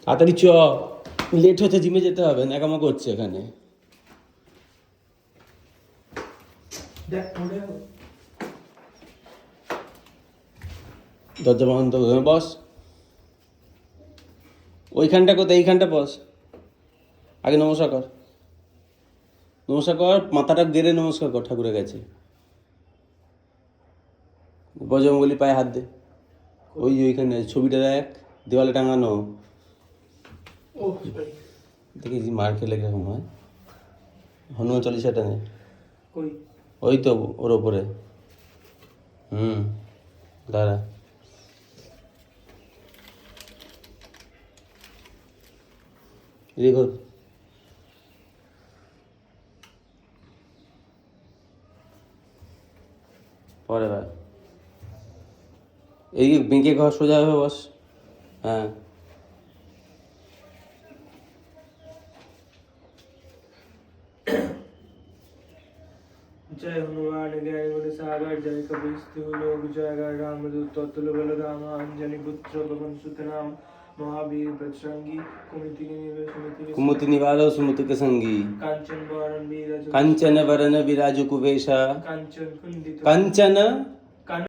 তাড়াতাড়ি চ, লেট হতে জিমে যেতে হবে, ন্যাকামো করছে এখানে। দরজা বন্ধ করে বস। ওইখানটা কোথায়? এইখানটা বস। আগে নমস্কার কর, নমস্কার কর, মাথাটা গেড়ে নমস্কার কর, ঠাকুরের কাছে। বজরঙ্গলি পায়ে হাত দে। ওই যে ওইখানে ছবিটা দেখ, দেওয়ালে টাঙানো। দেখি মার খেলে কিরকম হয়। হনুমান চল্লিশাটা নে। ওই তো ওর ওপরে। দাঁড়া। রেখো। পরে বার এই বেঁকে ঘর সোজা হবে, বস। হ্যাঁ, जय हनुमान ज्ञान गुण सागर जय कपीस लोक जय रामदूत तत्तुल्य बलराम अंजनी पुत्र पवन सुत नाम महावीर बजरंगी कुमति निवार सुमति के संगी। कांचन वरण विराज कंचन वरन विराज कुबेशा। कांचन कुंडित कंचन